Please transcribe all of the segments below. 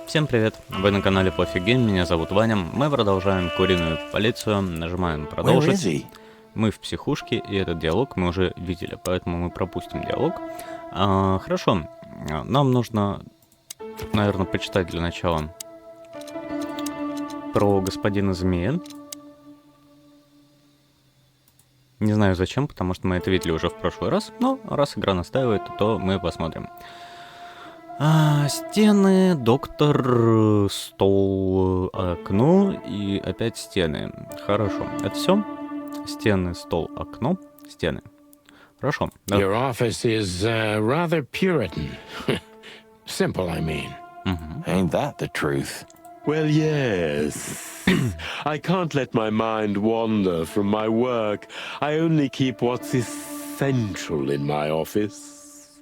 Всем привет! Вы на канале Прохождение, меня зовут Ваня. Мы продолжаем куриную полицию, нажимаем продолжить. Мы в психушке, и этот диалог мы уже видели, поэтому мы пропустим диалог. Хорошо, нам нужно, наверное, почитать для начала про господина Змея. Не знаю зачем, потому что мы это видели уже в прошлый раз, но раз игра настаивает, то мы посмотрим. Стены, доктор, стол, окно и опять стены. Хорошо. Это все? Стены, стол, окно, стены. Хорошо. Your office is rather Puritan. Simple, I mean. Ain't that the truth? Well, yes. I can't let my mind wander from my work. I only keep what's essential in my office.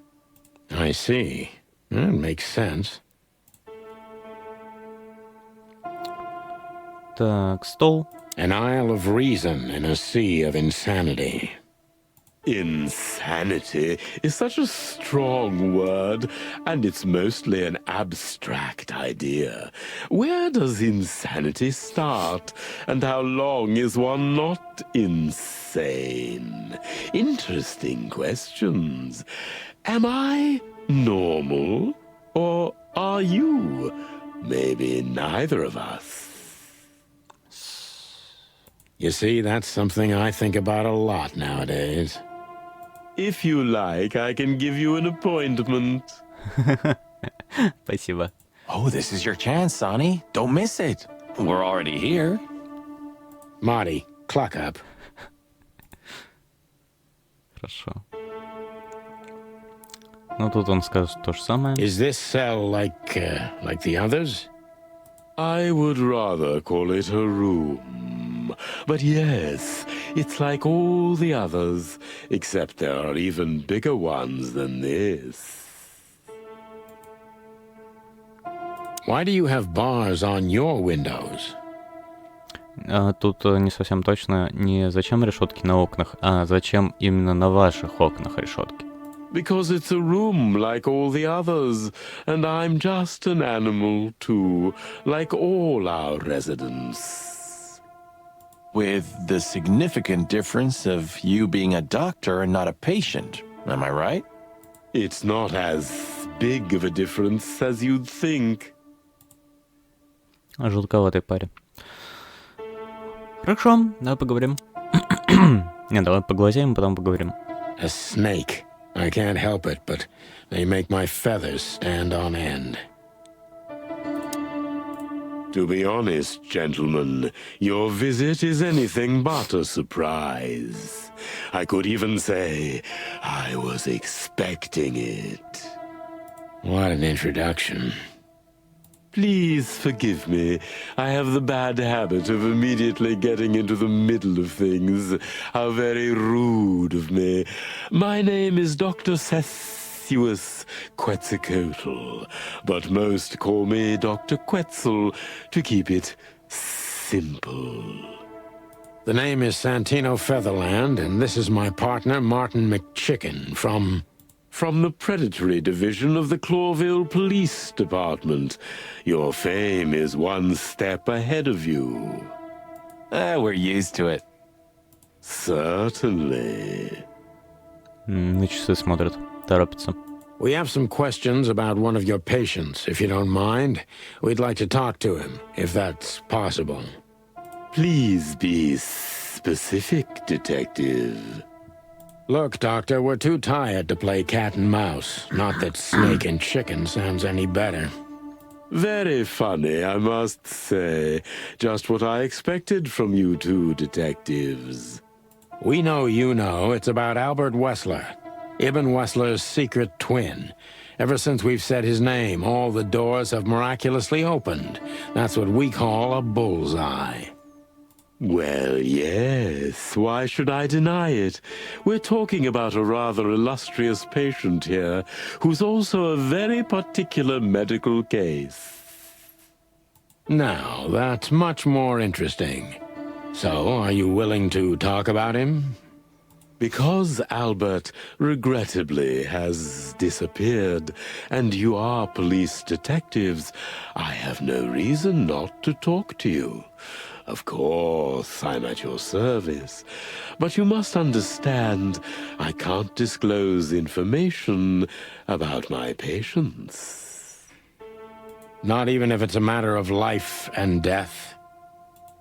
I see. That makes sense. Так, стол. An isle of reason in a sea of insanity. Insanity is such a strong word, and it's mostly an abstract idea. Where does insanity start, and how long is one not insane? Interesting questions. Am I normal, or are you? Maybe neither of us. You see, that's something I think about a lot nowadays. If you like, I can give you an appointment. Спасибо. Oh, this is your chance, Sonny. Don't miss it. We're already here. Marty, clock up. Хорошо. Ну, тут он скажет то же самое. Is this cell like the others? I would rather call it a room. But yes, it's like all the others, except there are even bigger ones than this. Why do you have bars on your windows? Тут не совсем точно не зачем решетки на окнах, а зачем именно на ваших окнах решетки. Because it's a room like all the others, and I'm just an animal too, like all our residents. With the significant difference of you being a doctor and not a patient. Am I right? It's not as big of a difference as you'd think. Жутковатый парень. Хорошо, давай поговорим. Не, давай поглазеем, потом поговорим. A snake. I can't help it, but they make my feathers stand on end. To be honest, gentlemen, your visit is anything but a surprise. I could even say I was expecting it. What an introduction. Please forgive me. I have the bad habit of immediately getting into the middle of things. How very rude of me. My name is Dr. Sessuous Quetzalcoatl, but most call me Dr. Quetzal to keep it simple. The name is Santino Featherland, and this is my partner, Martin McChicken, from the predatory division of the Clawville Police Department. Your fame is one step ahead of you. We're used to it. Certainly. На часы смотрят, торопится. We have some questions about one of your patients, if you don't mind. We'd like to talk to him, if that's possible. Please be specific, Detective. Look, Doctor, we're too tired to play cat and mouse. Not that snake and chicken sounds any better. Very funny, I must say. Just what I expected from you two detectives. We know you know it's about Albert Wessler, Ibn Wessler's secret twin. Ever since we've said his name, all the doors have miraculously opened. That's what we call a bullseye. Well, yes. Why should I deny it? We're talking about a rather illustrious patient here, who's also a very particular medical case. Now, that's much more interesting. So, are you willing to talk about him? Because Albert, regrettably, has disappeared, and you are police detectives, I have no reason not to talk to you. Of course, I'm at your service, but you must understand I can't disclose information about my patients. Not even if it's a matter of life and death?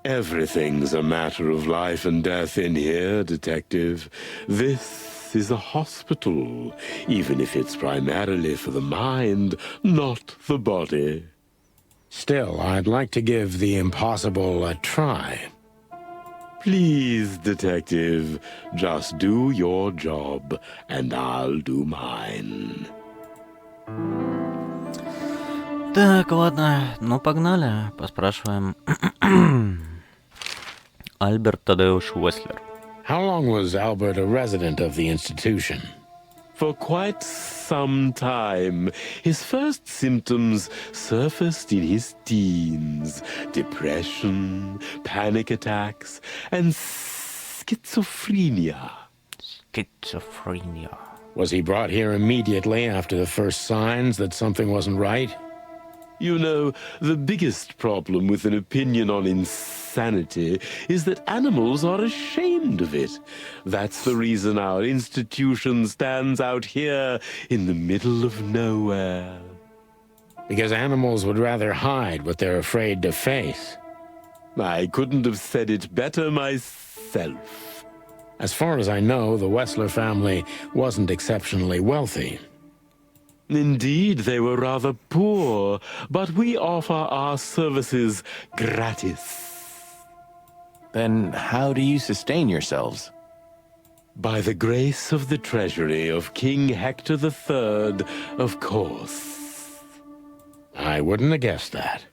Everything's a matter of life and death in here, Detective. This is a hospital, even if it's primarily for the mind, not the body. Still, I'd like to give the impossible a try. Please, Detective, just do your job, and I'll do mine. Так, ладно, ну погнали, поспрашиваем. Альберт Тадеуш Уэслер. How long was Albert a resident of the institution? For quite some time, his first symptoms surfaced in his teens. Depression, panic attacks, and schizophrenia. Schizophrenia. Was he brought here immediately after the first signs that something wasn't right? You know, the biggest problem with an opinion on insanity is that animals are ashamed of it. That's the reason our institution stands out here in the middle of nowhere. Because animals would rather hide what they're afraid to face. I couldn't have said it better myself. As far as I know, the Wessler family wasn't exceptionally wealthy. Indeed, they were rather poor, but we offer our services gratis. Then how do you sustain yourselves? By the grace of the treasury of King Hector III, of course. I wouldn't have guessed that.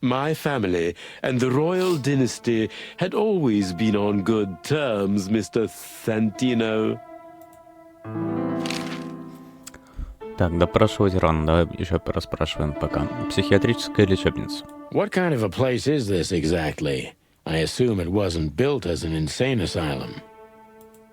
My family and the royal dynasty had always been on good terms, Mr. Santino. Так, допрашивать рано, давай еще порасспрашиваем пока. Психиатрическая лечебница. What kind of a place is this exactly? I assume it wasn't built as an insane asylum.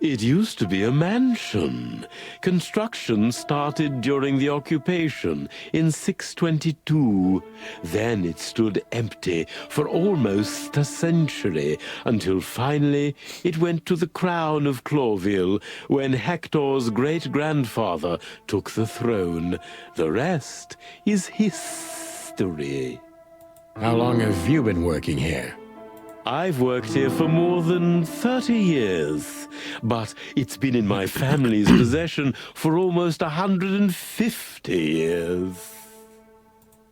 It used to be a mansion. Construction started during the occupation in 622. Then it stood empty for almost a century, until finally it went to the crown of Cloville when Hector's great-grandfather took the throne. The rest is history. How long have you been working here? I've worked here for more than 30 years, but it's been in my family's possession for almost 150 years.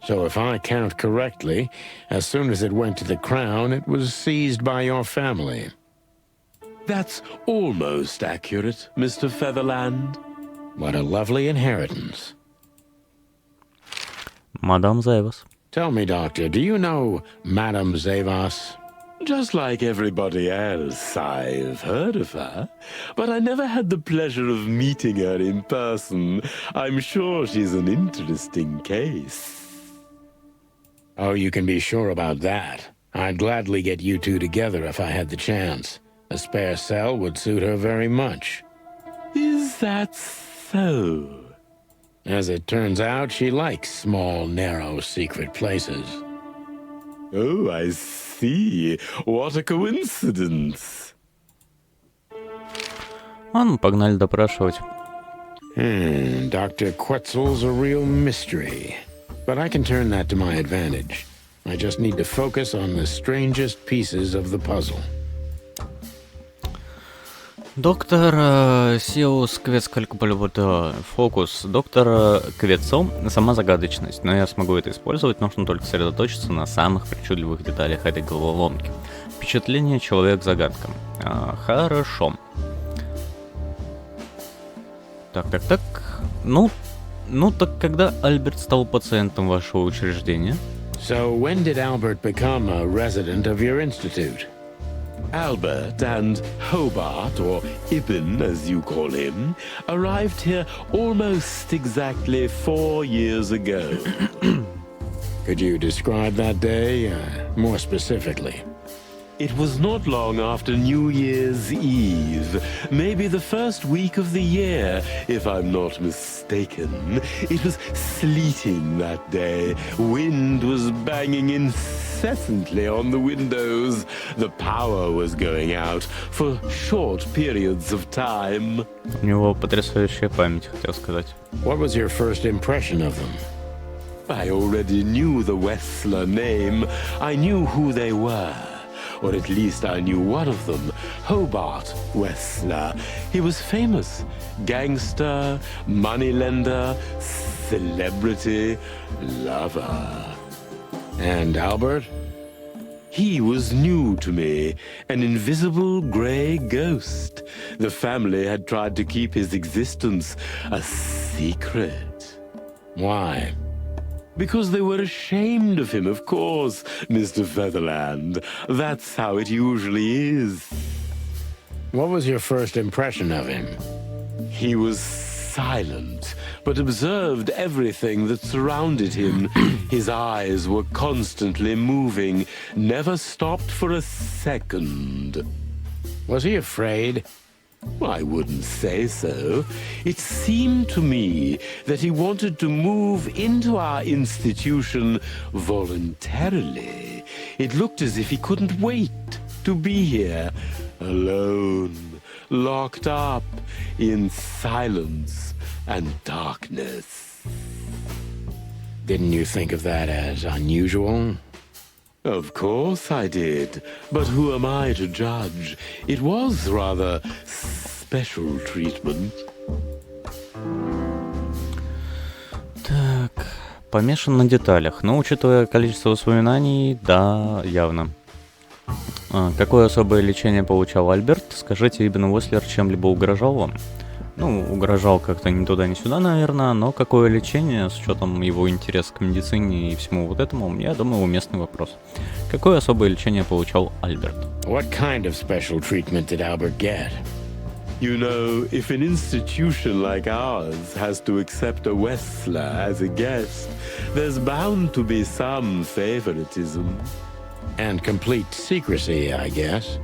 So if I count correctly, as soon as it went to the crown, it was seized by your family. That's almost accurate, Mr. Featherland. What a lovely inheritance. Мадам Зайвас. Tell me, Doctor, do you know Madame Zavas? Just like everybody else, I've heard of her, but I never had the pleasure of meeting her in person. I'm sure she's an interesting case. Oh, you can be sure about that. I'd gladly get you two together if I had the chance. A spare cell would suit her very much. Is that so? As it turns out, she likes small, narrow, secret places. Oh, I see. What a coincidence. Ладно, погнали допрашивать. Dr. Quetzal's a real mystery. But I can turn that to my advantage. I just need to focus on the strangest pieces of the puzzle. Доктор Сиус Квецкалькупаль, фокус. Доктор Квецо — сама загадочность, но я смогу это использовать, нужно только сосредоточиться на самых причудливых деталях этой головоломки. Впечатление человек-загадка. Хорошо. Так. Ну так когда Альберт стал пациентом вашего учреждения? So when did Albert become a resident of your institute? Albert and Hobart, or Ibn as you call him, arrived here almost exactly 4 years ago. Could you describe that day more specifically? It was not long after New Year's Eve, maybe the first week of the year, if I'm not mistaken. It was sleeting that day. Wind was banging incessantly on the windows. The power was going out for short periods of time. У него потрясающая память, хотел сказать. What was your first impression of them? I already knew the Wessler name. I knew who they were. Or at least I knew one of them, Hobart Wessler. He was famous. Gangster, moneylender, celebrity, lover. And Albert? He was new to me, an invisible grey ghost. The family had tried to keep his existence a secret. Why? Because they were ashamed of him, of course, Mr. Featherland. That's how it usually is. What was your first impression of him? He was silent, but observed everything that surrounded him. His eyes were constantly moving, never stopped for a second. Was he afraid? I wouldn't say so. It seemed to me that he wanted to move into our institution voluntarily. It looked as if he couldn't wait to be here, alone, locked up in silence and darkness. Didn't you think of that as unusual? Of course I did, but who am I to judge? It was rather special treatment. Так, помешан на деталях, но учитывая количество воспоминаний, да, явно. Какое особое лечение получал Альберт? Скажите, Ибн Уэслер чем-либо угрожал вам? Ну, угрожал как-то ни туда, ни сюда, наверное, но какое лечение, с учетом его интереса к медицине и всему вот этому, я думаю, уместный вопрос. Какое особое лечение получал Альберт? What kind of special treatment did Albert get? You know, if an institution like ours has to accept a Wessler as a guest, there's bound to be some favoritism. And complete secrecy, I guess.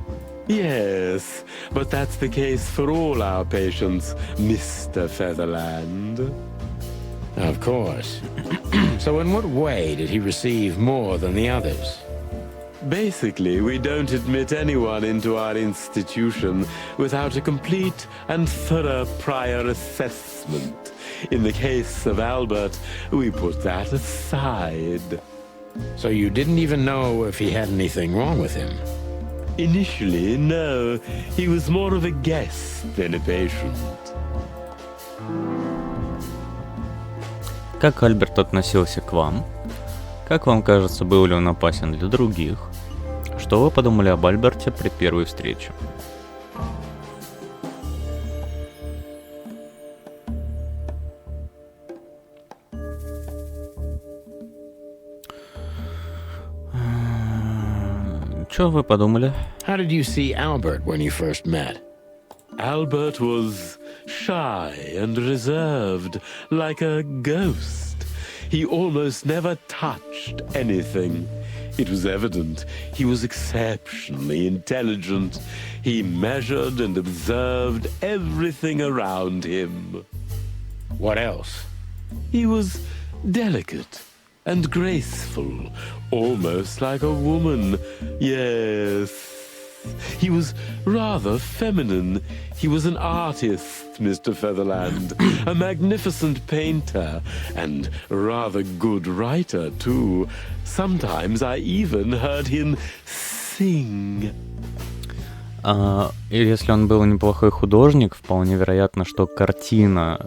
Yes, but that's the case for all our patients, Mr. Featherland. Of course. So in what way did he receive more than the others? Basically, we don't admit anyone into our institution without a complete and thorough prior assessment. In the case of Albert, we put that aside. So you didn't even know if he had anything wrong with him? Initially, no. He was more of a guest than a patient. Как Альберт относился к вам? Как вам кажется, был ли он опасен для других? Что вы подумали об Альберте при первой встрече? Что вы подумали? How did you see Albert when you first met? Albert was shy and reserved, like a ghost. He almost never touched anything. It was evident he was exceptionally intelligent. He measured and observed everything around him. What else? He was delicate and graceful, almost like a woman. Yes, he was rather feminine. He was an artist, Mr. Featherland, a magnificent painter, and rather good writer, too. Sometimes I even heard him sing. И если он был неплохой художник, вполне вероятно, что картина,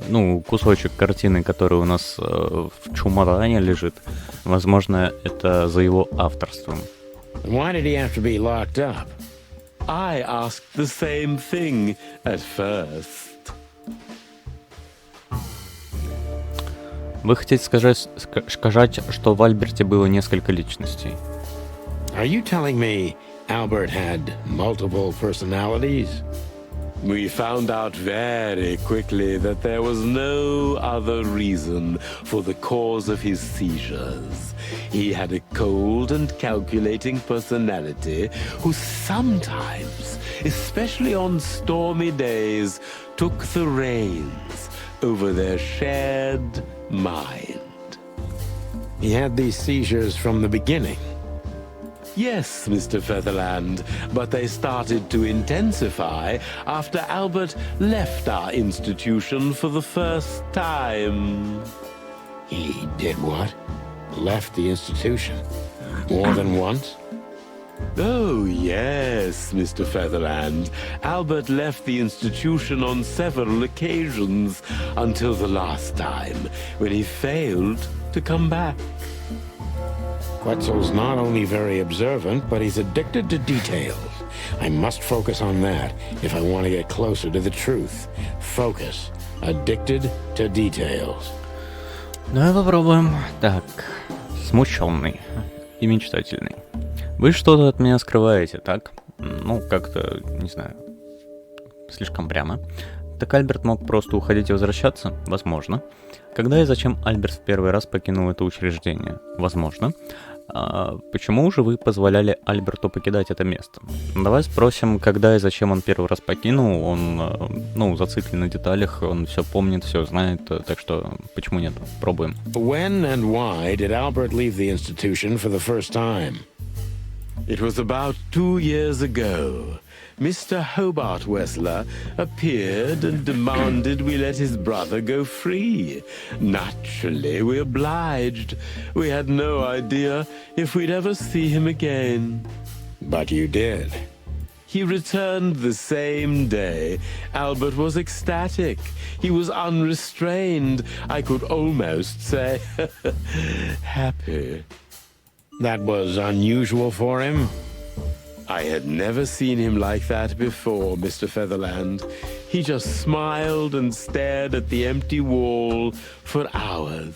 кусочек картины, который у нас в чемодане лежит, возможно, это за его авторством. Why did he have to be locked up? I asked the same thing at first. Вы хотите сказать, что в Альберте было несколько личностей? Are you telling me Albert had multiple personalities? We found out very quickly that there was no other reason for the cause of his seizures. He had a cold and calculating personality who sometimes, especially on stormy days, took the reins over their shared mind. He had these seizures from the beginning. Yes, Mr. Featherland, but they started to intensify after Albert left our institution for the first time. He did what? Left the institution? More than once? Oh, yes, Mr. Featherland. Albert left the institution on several occasions until the last time, when he failed to come back. Quetzal's not only very observant, but he's addicted to details. I must focus on that if I want to get closer to the truth. Focus. Addicted to details. Давай попробуем. Так, смущенный и мечтательный. Вы что-то от меня скрываете, так? Ну, как-то, не знаю, слишком прямо. Так Альберт мог просто уходить и возвращаться? Возможно. Когда и зачем Альберт в первый раз покинул это учреждение? Возможно. Почему же вы позволяли Альберту покидать это место? Давай спросим, когда и зачем он первый раз покинул. Он, зациклен на деталях, он все помнит, все знает, так что почему нет? Пробуем. When and why did Albert leave the institution for the first time? It was about 2 years ago. Mr. Hobart Wessler appeared and demanded we let his brother go free. Naturally, we obliged. We had no idea if we'd ever see him again. But you did. He returned the same day. Albert was ecstatic. He was unrestrained. I could almost say happy. That was unusual for him? I had never seen him like that before, Mr. Featherland. He just smiled and stared at the empty wall for hours.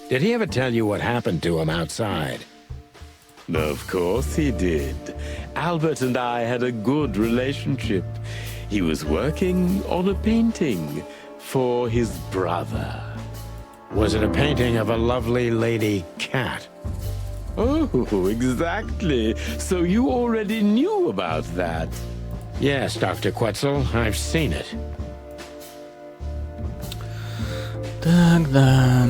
Did he ever tell you what happened to him outside? Of course he did. Albert and I had a good relationship. He was working on a painting for his brother. Was it a painting of a lovely lady cat? Oh, exactly. So you already knew about that. Yes, Dr. Quetzal, I've seen it. Так, да.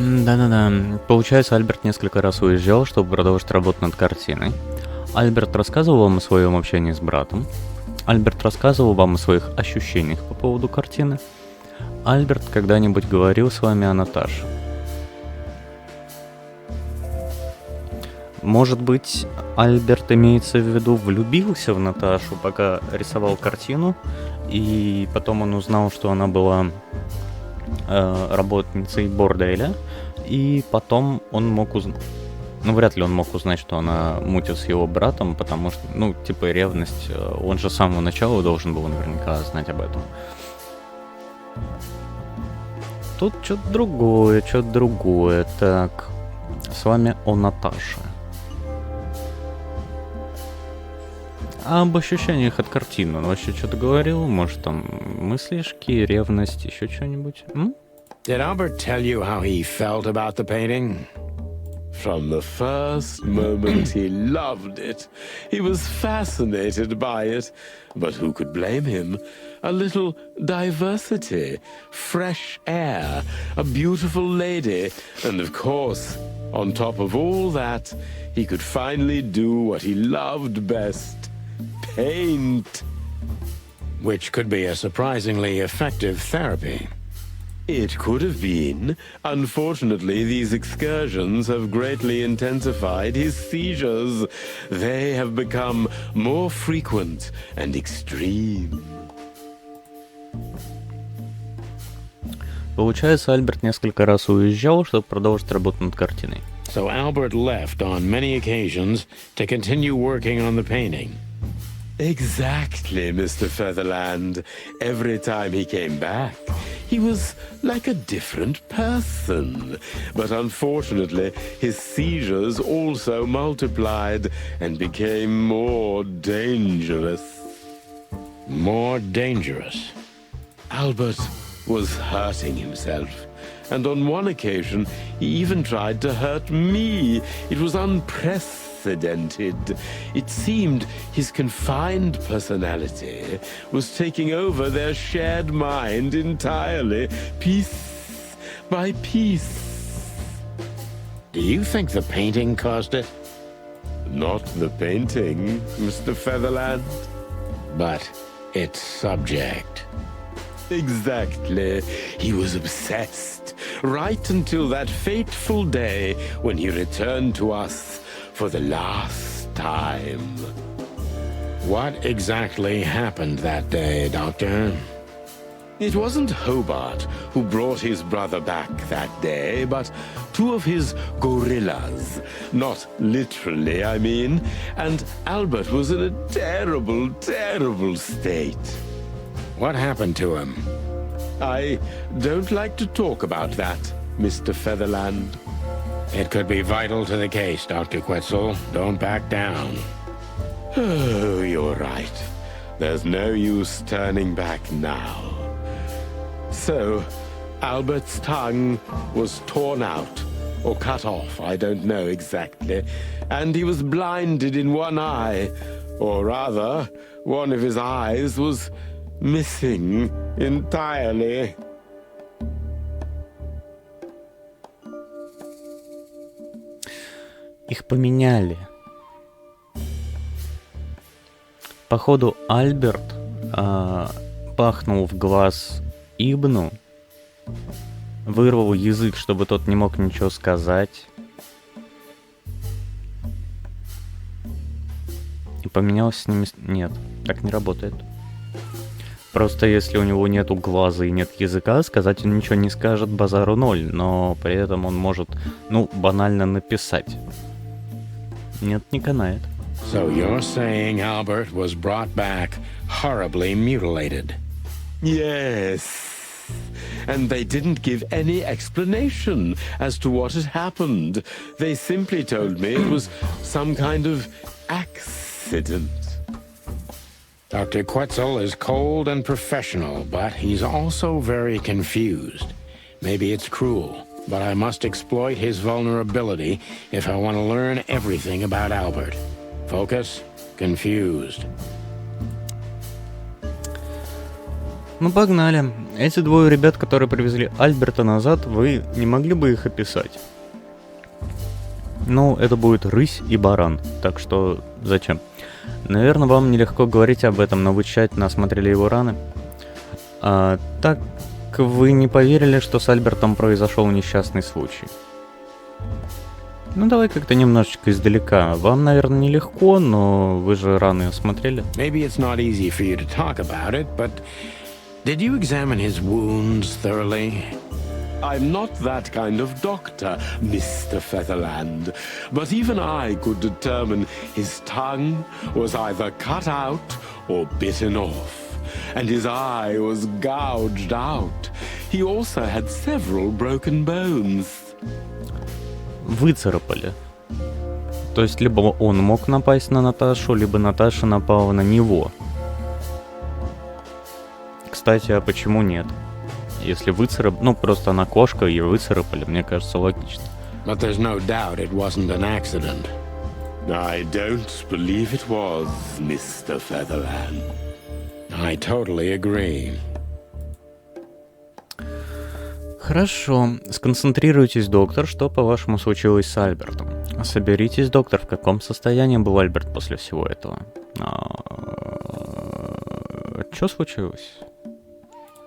Получается, Альберт несколько раз уезжал, чтобы продолжить работу над картиной. Альберт рассказывал вам о своем общении с братом. Альберт рассказывал вам о своих ощущениях по поводу картины. Альберт когда-нибудь говорил с вами о Наташе. Может быть, Альберт, имеется в виду, влюбился в Наташу, пока рисовал картину, и потом он узнал, что она была работницей борделя, и потом он мог узнать... вряд ли он мог узнать, что она мутит с его братом, потому что, ревность, он же с самого начала должен был наверняка знать об этом. Тут что-то другое. Так, с вами о Наташе. А об ощущениях от картины он вообще что-то говорил? Может, там мыслишки, ревность, еще что-нибудь? Did Albert tell you how he felt about the painting? From the first moment he loved it. He was fascinated by it. But who could blame him? A little diversity, fresh air, a beautiful lady, and of course, on top of all that, he could finally do what he loved best. Paint. Which could be a surprisingly effective therapy. It could have been. Unfortunately, these excursions have greatly intensified his seizures. They have become more frequent and extreme. Получается, Альберт несколько раз уезжал, чтобы продолжить работу над картиной. So Albert left on many occasions to continue working on the painting. Exactly, Mr. Featherland. Every time he came back, he was like a different person. But unfortunately, his seizures also multiplied and became more dangerous. more dangerous. Albert was hurting himself, and on one occasion he even tried to hurt me. It was unprecedented. It seemed his confined personality was taking over their shared mind entirely, piece by piece. Do you think the painting caused it? Not the painting, Mr. Featherland. But its subject. Exactly. He was obsessed, right until that fateful day when he returned to us for the last time. What exactly happened that day, Doctor? It wasn't Hobart who brought his brother back that day, but two of his gorillas. Not literally, I mean. And Albert was in a terrible, terrible state. What happened to him? I don't like to talk about that, Mr. Featherland. It could be vital to the case, Dr. Quetzal. Don't back down. Oh, you're right. There's no use turning back now. So, Albert's tongue was torn out, or cut off, I don't know exactly, and he was blinded in one eye, or rather, one of his eyes was missing entirely. Их поменяли. Походу, Альберт пахнул в глаз Ибну, вырвал язык, чтобы тот не мог ничего сказать, и поменялся с ними... Нет, так не работает. Просто если у него нету глаза и нет языка, сказать он ничего не скажет, базару ноль, но при этом он может, банально написать. Нет, не канает. So you're saying Albert was brought back horribly mutilated? Yes. And they didn't give any explanation as to what had happened. They simply told me it was some kind of accident. Dr. Quetzal is cold and professional, but he's also very confused. Maybe it's cruel, but I must exploit his vulnerability if I want to learn everything about Albert. Focus, confused. Ну, погнали. Эти двое ребят, которые привезли Альберта назад, вы не могли бы их описать? Ну, это будет рысь и баран, так что зачем? Наверное, вам нелегко говорить об этом, но вы тщательно осмотрели его раны. Так вы не поверили, что с Альбертом произошел несчастный случай? Ну, давай как-то немножечко издалека. Вам, наверное, нелегко, но вы же раны осмотрели. Maybe it's not easy for you to talk about it, but did you examine his wounds thoroughly? I'm not that kind of doctor, Mr. Featherland, but even I could determine his tongue was either cut out or bitten off, and his eye was gouged out. He also had several broken bones. Выцарапали. То есть, либо он мог напасть на Наташу, либо Наташа напала на него. Кстати, а почему нет? Если просто она кошка, ее выцарапали, мне кажется, логично. But there's no doubt it wasn't an accident. I don't believe it was, Mr. Featherland. I totally agree. Хорошо. Сконцентрируйтесь, доктор, что, по-вашему, случилось с Альбертом. Соберитесь, доктор, в каком состоянии был Альберт после всего этого? Что случилось?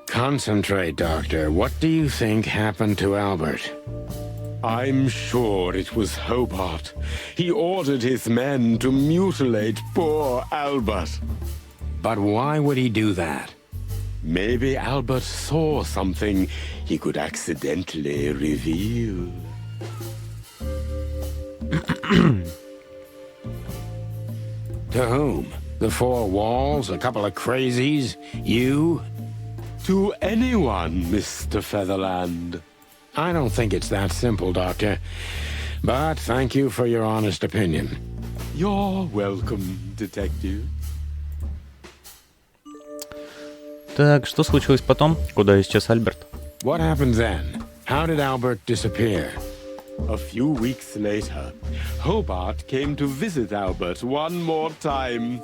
Concentrate, Doctor. What do you think happened to Albert? I'm sure it was Hobart. He ordered his men to mutilate poor Albert. But why would he do that? Maybe Albert saw something he could accidentally reveal. To whom? The four walls? A couple of crazies? You? To anyone, Mr. Featherland. I don't think it's that simple, Doctor. But thank you for your honest opinion. You're welcome, Detective. Так, что случилось потом? Куда исчез Альберт? What happened then? How did Albert disappear? A few weeks later, Hobart came to visit Albert one more time.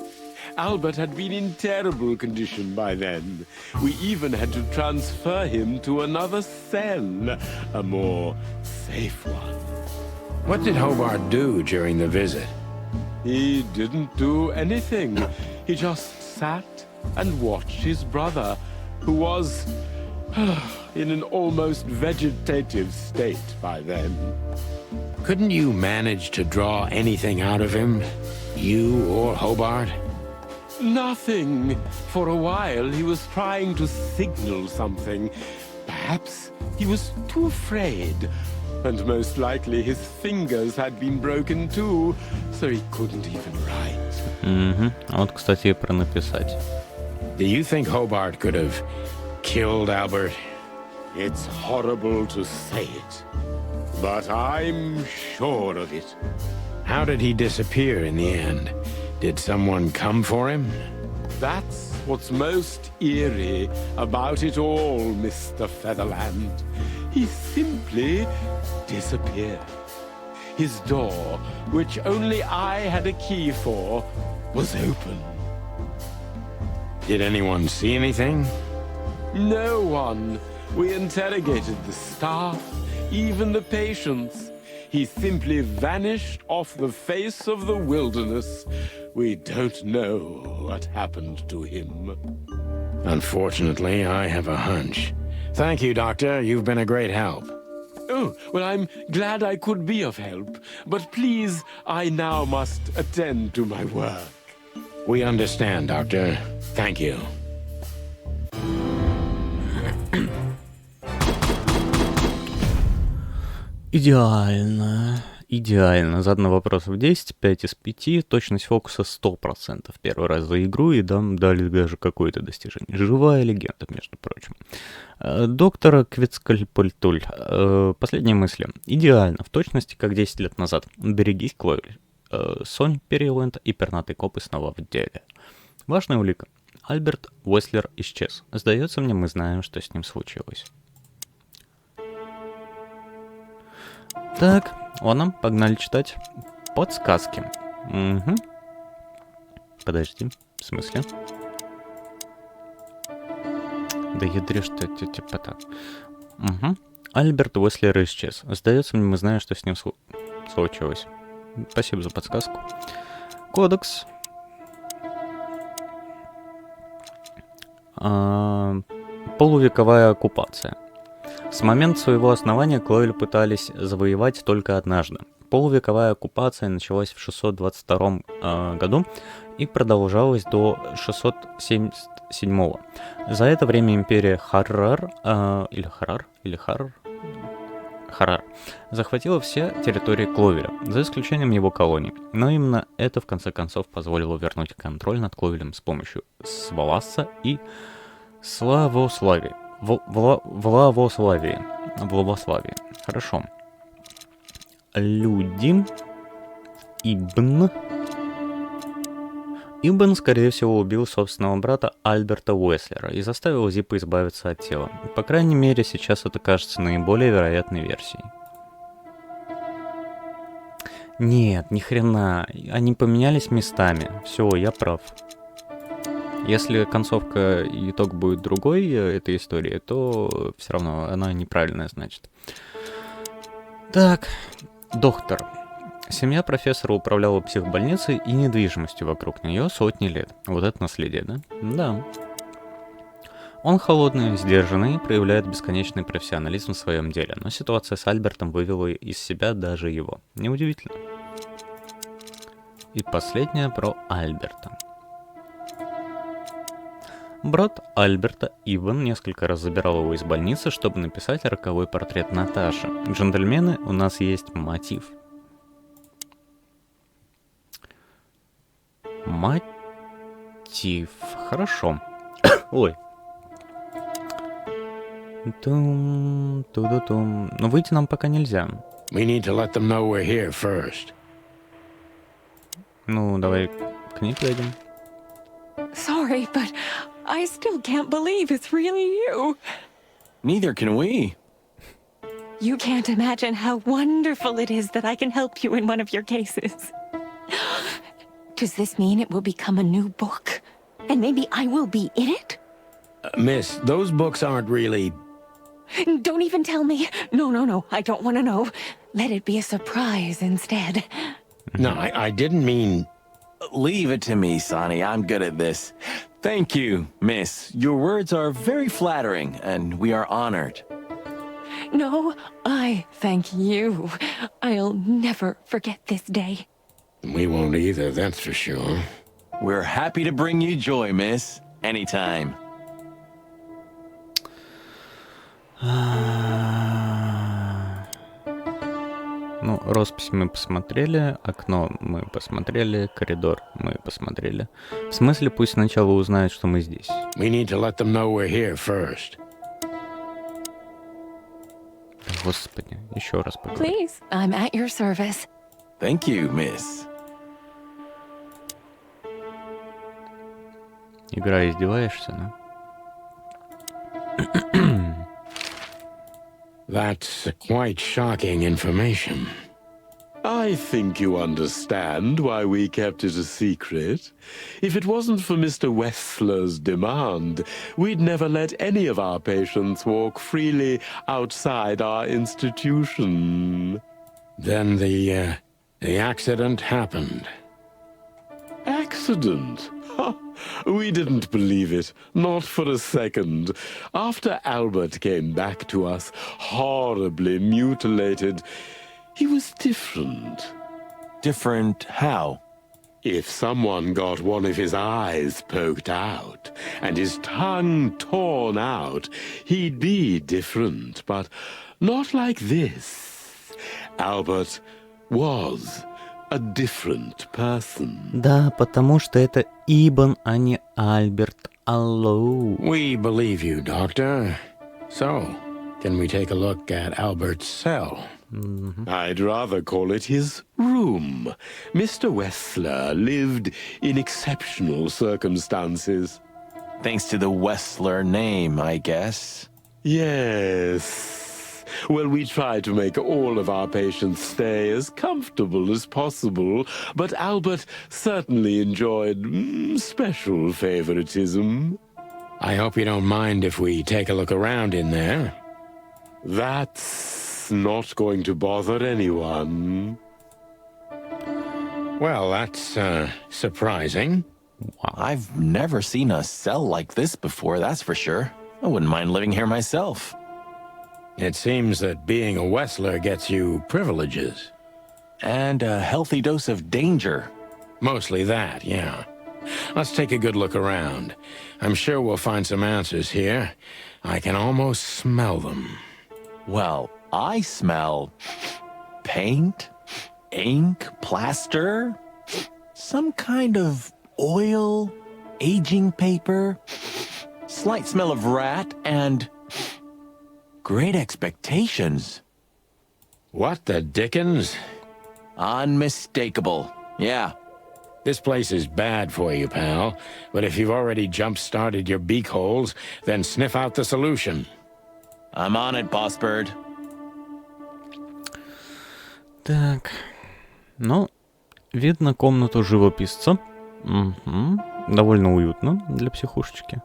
Albert had been in terrible condition by then. We even had to transfer him to another cell, a more safe one. What did Hobart do during the visit? He didn't do anything. He just sat and watched his brother, who was in an almost vegetative state by then. Couldn't you manage to draw anything out of him? You or Hobart? Nothing. For a while, he was trying to signal something. Perhaps he was too afraid. And most likely his fingers had been broken too, so he couldn't even write. Угу. А вот, кстати, и про написать. Do you think Hobart could have killed Albert? It's horrible to say it, but I'm sure of it. How did he disappear in the end? Did someone come for him? That's what's most eerie about it all, Mr. Featherland. He simply disappeared. His door, which only I had a key for, was open. Did anyone see anything? No one. We interrogated the staff, even the patients. He simply vanished off the face of the wilderness. We don't know what happened to him. Unfortunately, I have a hunch. Thank you, Doctor. You've been a great help. Oh, well, I'm glad I could be of help. But please, I now must attend to my work. We understand, Doctor. Thank you. Идеально. Идеально. Задано вопросов 10, 5 из 5, точность фокуса 100%. Первый раз за игру и дали даже какое-то достижение. Живая легенда, между прочим. Доктор Квицкальпультуль. Последние мысли. Идеально. В точности, как 10 лет назад. Берегись, Кловель. Сонь Перриленд и пернатый коп снова в деле. Важная улика. Альберт Уэслер исчез. Сдается мне, мы знаем, что с ним случилось. Так, ладно, погнали читать подсказки. Угу. Подожди, в смысле? Да ядрёшь ты, типа так. Угу. Альберт Уэслер исчез. Сдается мне, мы знаем, что с ним случилось. Спасибо за подсказку. Кодекс. Полувековая оккупация. С момента своего основания Кловель пытались завоевать только однажды. Полувековая оккупация началась в 622 году и продолжалась до 677. За это время империя Харрар захватила все территории Кловеля, за исключением его колоний. Но именно это в конце концов позволило вернуть контроль над Кловелем с помощью Сваласа и Славославии. Влавославии. Хорошо. Люди. Ибн, скорее всего, убил собственного брата Альберта Уэслера и заставил Зипа избавиться от тела. По крайней мере, сейчас это кажется наиболее вероятной версией. Нет, ни хрена. Они поменялись местами. Все, я прав. Если концовка и итог будет другой этой истории, то все равно она неправильная, значит. Так, доктор. Семья профессора управляла психбольницей и недвижимостью вокруг нее сотни лет. Вот это наследие, да? Да. Он холодный, сдержанный, проявляет бесконечный профессионализм в своем деле, но ситуация с Альбертом вывела из себя даже его. Неудивительно. И последнее про Альберта. Брат Альберта, Иван, несколько раз забирал его из больницы, чтобы написать роковой портрет Наташи. Джентльмены, у нас есть мотив. Мотив. Хорошо. Ой. Тум-ту-ду-тум. Но выйти нам пока нельзя. We need to let them know we're here first. Ну, давай к ней пойдем. Sorry, but I still can't believe it's really you. Neither can we. You can't imagine how wonderful it is that I can help you in one of your cases. Does this mean it will become a new book? And maybe I will be in it? Miss, those books aren't really... Don't even tell me. No. I don't want to know. Let it be a surprise instead. No, I didn't mean... Leave it to me, Sonny. I'm good at this. Thank you, miss. Your words are very flattering, and we are honored. No, I thank you. I'll never forget this day. We won't either, that's for sure. We're happy to bring you joy, miss. Anytime. Ну, роспись мы посмотрели, окно мы посмотрели, коридор мы посмотрели. В смысле, пусть сначала узнают, что мы здесь. We need to let them know we're here first. Господи, еще раз поговорим. Please, I'm at your service. Thank you, miss. Игра, издеваешься, да? That's quite shocking information. I think you understand why we kept it a secret. If it wasn't for Mr. Wessler's demand, we'd never let any of our patients walk freely outside our institution. Then the accident happened. Accident? Ha! We didn't believe it, not for a second. After Albert came back to us, horribly mutilated, he was different. Different how? If someone got one of his eyes poked out and his tongue torn out, he'd be different, but not like this. Albert was a different person. Да, потому что это Ибн, а не Альберт. Алло. We believe you, Doctor. So, can we take a look at Albert's cell? I'd rather call it his room. Mr. Wessler lived in exceptional circumstances. Thanks to the Wessler name, I guess. Yes. Well, we try to make all of our patients stay as comfortable as possible, but Albert certainly enjoyed special favoritism. I hope you don't mind if we take a look around in there. That's not going to bother anyone. Well, that's surprising. I've never seen a cell like this before, that's for sure. I wouldn't mind living here myself. It seems that being a Wessler gets you privileges. And a healthy dose of danger. Mostly that, yeah. Let's take a good look around. I'm sure we'll find some answers here. I can almost smell them. Well, I smell paint, ink, plaster, some kind of oil, aging paper, slight smell of rat, and great expectations. What the dickens? Unmistakable. Yeah. This place is bad for you, pal. But if you've already jump-started your beak holes, then sniff out the solution. I'm on it, boss bird. Так. Ну, видно комнату живописца. Угу. Довольно уютно для психушечки.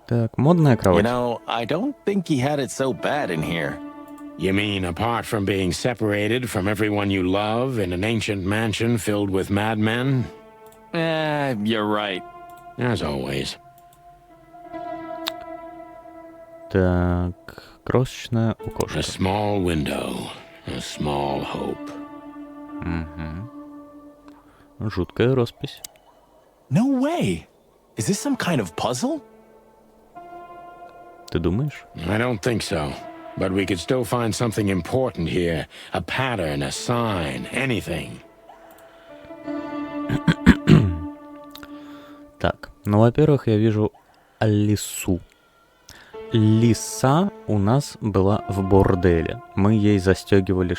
Так, модная кровать. You know, I don't think he had it so bad in here. You mean apart from being separated from everyone you love in an ancient mansion filled with madmen? You're right. As always. Так, крошечное окошко. A small window, a small hope. Угу. Жуткая роспись. No way. Is this some kind of puzzle? Ты думаешь? I don't think so. But we could still find something important here. A pattern, a sign, anything. Так, ну, во-первых, я вижу лису. Лиса у нас была в борделе. Мы ей застегивали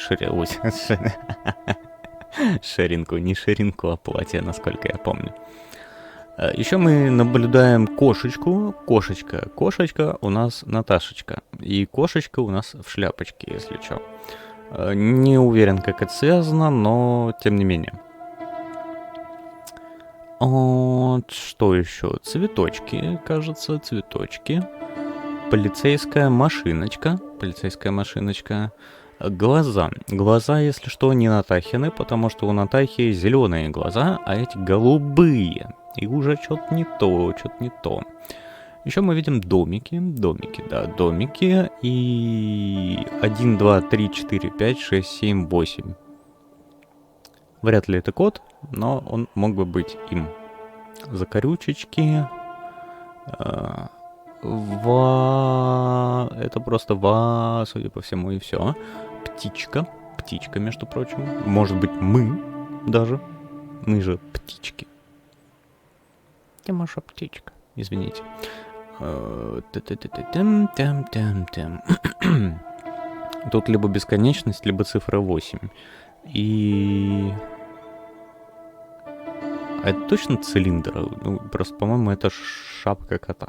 Ширинку, не ширинку, а платье, насколько я помню. Еще мы наблюдаем кошечку. Кошечка у нас Наташечка. И кошечка у нас в шляпочке, если что. Не уверен, как это связано, но тем не менее. Вот, что еще? Цветочки, кажется, цветочки. Полицейская машиночка. Глаза. Глаза, если что, не Натахины, потому что у Натахи зеленые глаза, а эти голубые. И уже что-то не то. Еще мы видим домики. И 1, 2, 3, 4, 5, 6, 7, 8. Вряд ли это код, но он мог бы быть им. Закорючечки. Это просто судя по всему, и все. Птичка, между прочим. Может быть, мы даже. Мы же птички. Тимоша птичка, извините. Тут либо бесконечность, либо цифра 8. И... А это точно цилиндр? Ну, просто, по-моему, это шапка кота.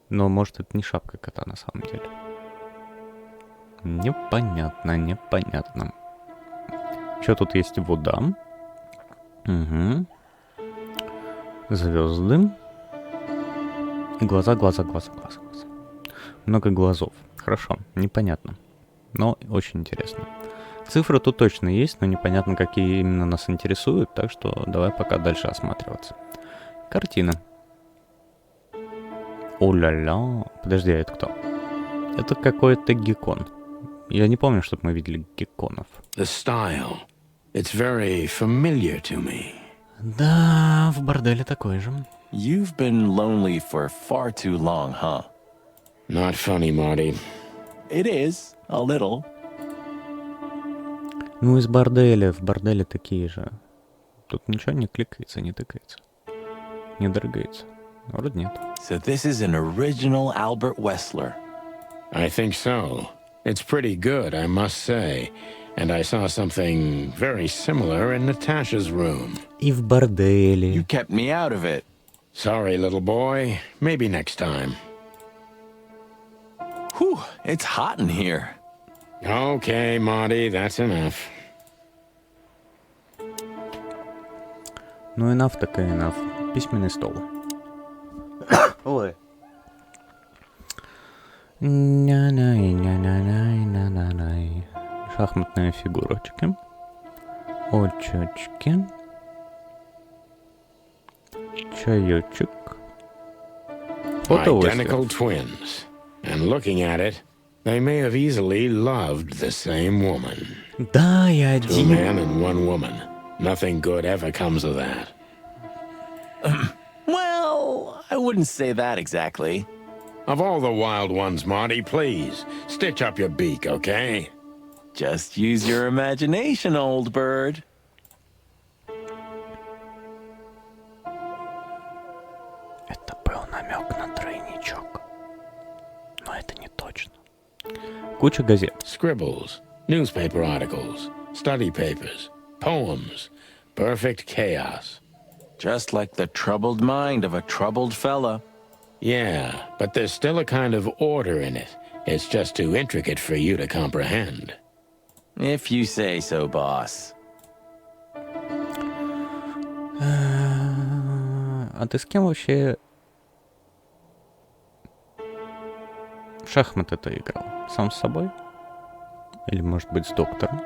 Но, может, это не шапка кота на самом деле. Непонятно. Что тут есть? Вода. Угу. Звезды. И глаза. Много глазов. Хорошо, непонятно. Но очень интересно. Цифры тут точно есть, но непонятно, какие именно нас интересуют, так что давай пока дальше осматриваться. Картина. О-ля-ля. Подожди, а это кто? Это какой-то геккон. Я не помню, чтобы мы видели гекконов. The style. It's very familiar to me. Да, в борделе такой же. You've been lonely for far too long, huh? Not funny, Marty. It is, a little. Ну, из борделя, в борделе такие же. Тут ничего не кликается, не тыкается. Не дрыгается. Вроде нет. So this is an original Albert Wessler. I think so. It's pretty good, I must say. And I saw something very similar in Natasha's room. И в борделе. You kept me out of it. Sorry, little boy. Maybe next time. Whew, it's hot in here. Okay, Marty, that's enough. Ну, enough так и enough. Письменный стол. Ой. Шахматные фигурочки. Очечки. Чаечек. Identical twins. And looking at it, they may have easily loved the same woman. Да, и Two один. men and one woman. Nothing good ever comes of that. Well, I wouldn't say that exactly. Of all the wild ones, Marty, please, stitch up your beak, okay? Just use your imagination, old bird. Это был намек на тройничок. Но это не точно. Куча газет. Scribbles, newspaper articles, study papers, poems. Perfect chaos. Just like the troubled mind of a troubled fella. Yeah, but there's still a kind of order in it. It's just too intricate for you to comprehend. If you say so, boss. А ты с кем вообще в шахматы-то играл? Сам с собой? Или, может быть, с доктором?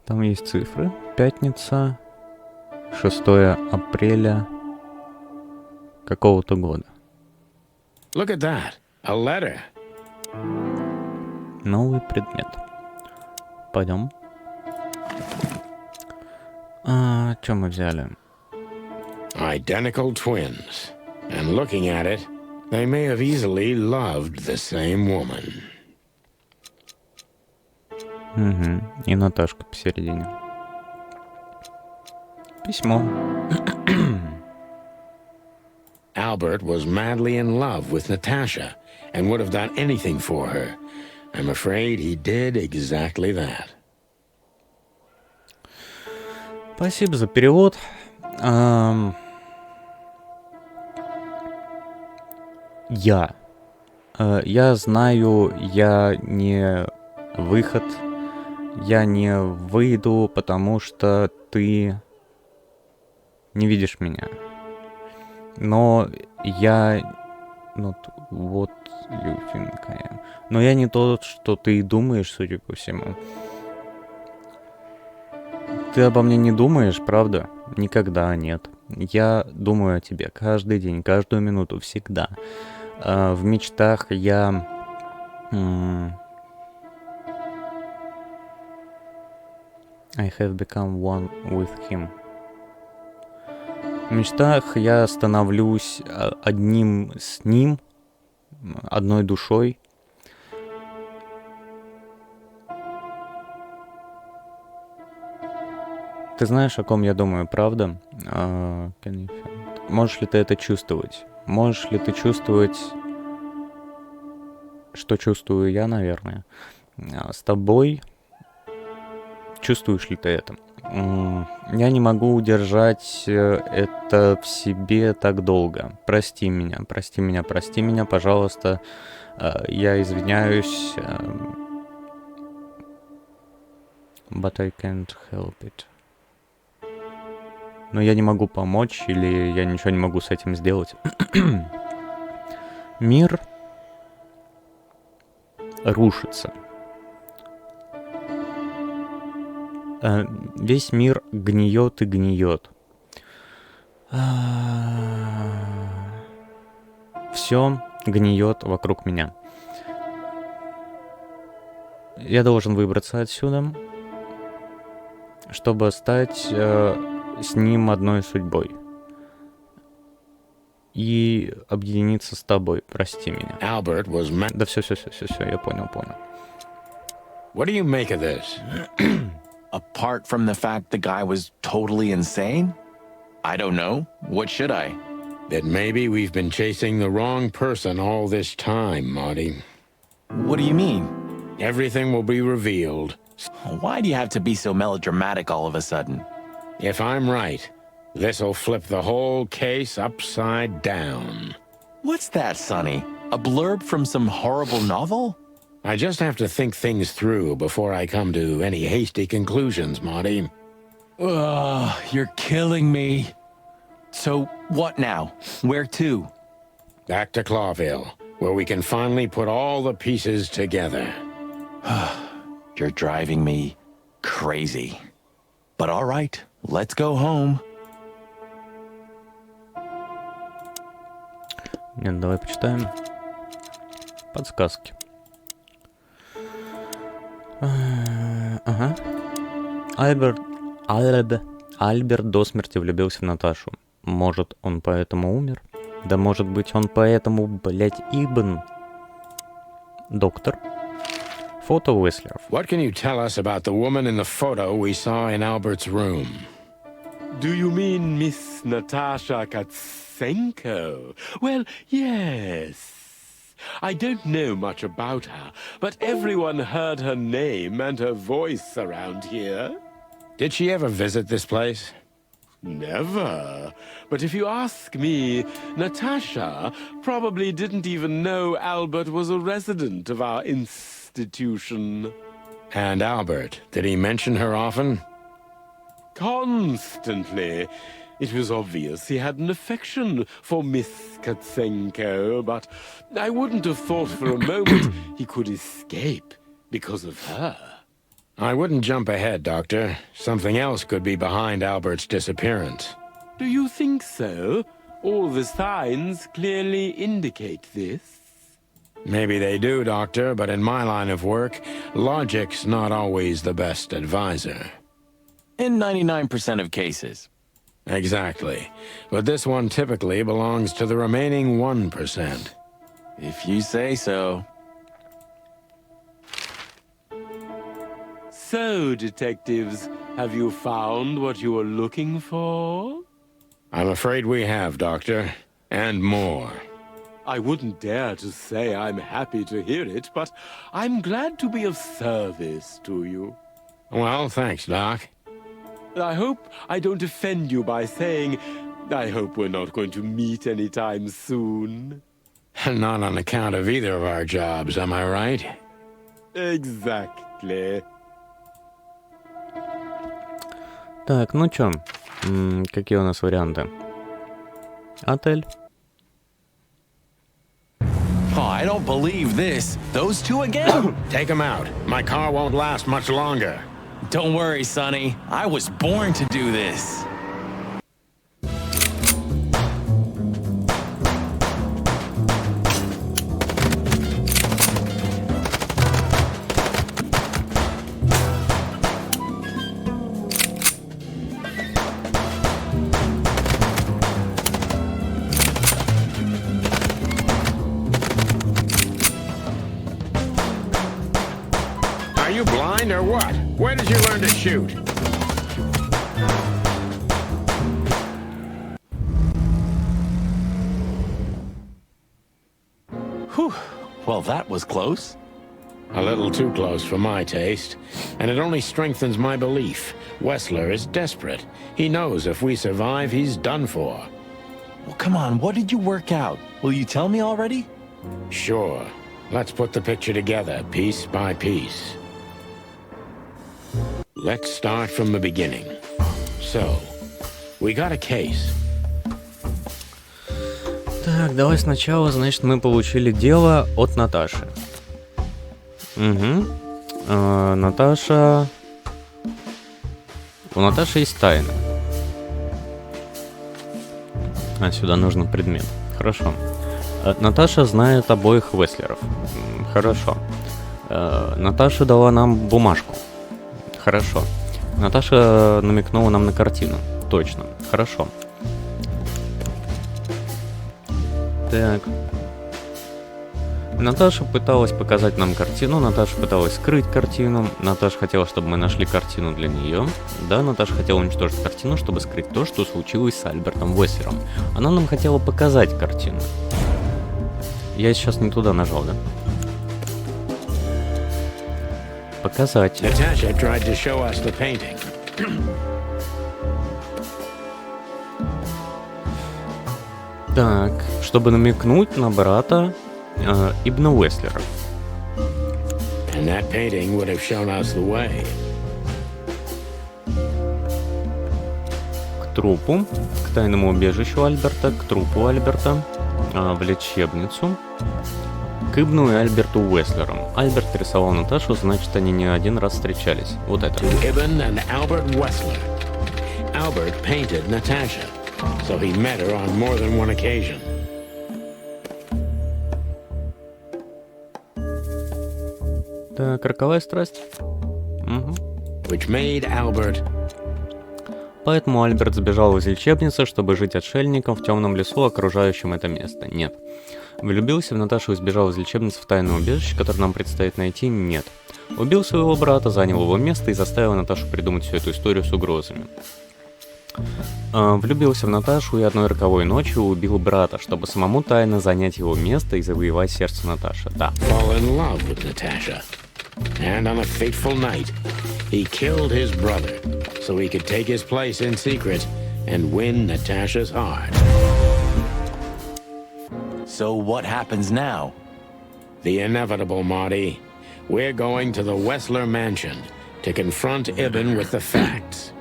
Там есть цифры. Пятница, 6 апреля какого-то года. Look at that. A letter. Новый предмет. Пойдем. Что мы взяли? Identical twins. And looking at it, they may have easily loved the same woman. Угу. И Наташка посередине. Письмо. Albert was madly in love with Natasha and would have done anything for her. I'm afraid he did exactly that. Спасибо за перевод. Я знаю, я не выход, я не выйду, потому что ты не видишь меня. Но я... Вот, you think I am. Но я не тот, что ты думаешь, судя по всему. Ты обо мне не думаешь, правда? Никогда нет. Я думаю о тебе каждый день, каждую минуту, всегда. В мечтах я... I have become one with him. В мечтах я становлюсь одним с ним, одной душой. Ты знаешь, о ком я думаю, правда? Можешь ли ты это чувствовать? Можешь ли ты чувствовать, что чувствую я, наверное? С тобой чувствуешь ли ты это? Я не могу удержать это в себе так долго. Прости меня, прости меня, прости меня, пожалуйста. Я извиняюсь. But I can't help it. Но я не могу помочь, или я ничего не могу с этим сделать. Мир рушится. Весь мир гниет и гниет. Все гниет вокруг меня. Я должен выбраться отсюда, чтобы стать с ним одной судьбой. И объединиться с тобой. Прости меня. Albert was Да все, я понял. What do you make of this? Apart from the fact the guy was totally insane? I don't know. What should I? That maybe we've been chasing the wrong person all this time, Marty. What do you mean? Everything will be revealed. Why do you have to be so melodramatic all of a sudden? If I'm right, this'll flip the whole case upside down. What's that, Sonny? A blurb from some horrible novel? I just have to think things through before I come to any hasty conclusions, Marty. Ugh, you're killing me. So, what now? Where to? Back to Clawville, where we can finally put all the pieces together. You're driving me crazy. But all right, let's go home. Нет, давай почитаем подсказки. Ага. Альберт до смерти влюбился в Наташу. Может, он поэтому умер? Да может быть, он поэтому, блять, Ибн. Доктор. Фото Уэслеров. What can you tell us about the woman in the photo we saw in Albert's room? Do you mean Miss Natasha Katsenko? Well, yes. I don't know much about her, but everyone heard her name and her voice around here. Did she ever visit this place? Never. But if you ask me, Natasha probably didn't even know Albert was a resident of our institution. And Albert, did he mention her often? Constantly. It was obvious he had an affection for Miss Katsenko, but I wouldn't have thought for a moment he could escape because of her. I wouldn't jump ahead, Doctor. Something else could be behind Albert's disappearance. Do you think so? All the signs clearly indicate this. Maybe they do, Doctor, but in my line of work, logic's not always the best advisor. In 99% of cases. Exactly. But this one typically belongs to the remaining 1%. If you say so. So, detectives, have you found what you were looking for? I'm afraid we have, Doctor. And more. I wouldn't dare to say I'm happy to hear it, but I'm glad to be of service to you. Well, thanks, Doc. I hope I don't offend you by saying I hope we're not going to meet anytime soon. Not on account of either of our jobs, am I right? Exactly. Так, ну чё, какие у нас варианты? Отель. Oh, I don't believe this. Those two again? Take him out. My car won't last much longer. Don't worry, Sonny. I was born to do this. Are you blind or what? Where did you learn to shoot? Whew. Well, that was close. A little too close for my taste, and it only strengthens my belief. Wessler is desperate. He knows if we survive, he's done for. Well, come on. What did you work out? Will you tell me already? Sure. Let's put the picture together, piece by piece. Let's start from the beginning. So, we got a case. Так, давай сначала, значит, мы получили дело от Наташи. Угу. Наташа... У Наташи есть тайна. А, сюда нужен предмет. Хорошо. Наташа знает обоих Весслеров. Хорошо. Наташа дала нам бумажку. Хорошо. Наташа намекнула нам на картину. Точно. Хорошо. Так. Наташа пыталась показать нам картину, Наташа пыталась скрыть картину, Наташа хотела, чтобы мы нашли картину для нее. Да, Наташа хотела уничтожить картину, чтобы скрыть то, что случилось с Альбертом Веслером. Она нам хотела показать картину. Я сейчас не туда нажал, да? Показать. Natasha tried to show us the painting. Так, чтобы намекнуть на брата Ибна Веслера. And that painting would have shown us the way. К трупу, к тайному убежищу Альберта, к трупу Альберта, в лечебницу, к Ибну и Альберту Веслерам. Альберт рисовал Наташу, значит, они не один раз встречались. Вот это. To Ibn and Albert Wessler. Albert painted Natasha, so he met her on more than one occasion. Так, роковая страсть. Угу. Which made Albert... Поэтому Альберт сбежал из лечебницы, чтобы жить отшельником в темном лесу, окружающем это место. Нет. Влюбился в Наташу и сбежал из лечебницы в тайное убежище, которое нам предстоит найти. Нет. Убил своего брата, занял его место и заставил Наташу придумать всю эту историю с угрозами. Влюбился в Наташу и одной роковой ночью убил брата, чтобы самому тайно занять его место и завоевать сердце Наташи. Да. Fall in love with Natasha. And on a fateful night, he killed his brother so he could take his place in secret and win Natasha's heart. So what happens now? The inevitable, Marty. We're going to the Wessler mansion to confront Ibn with the facts.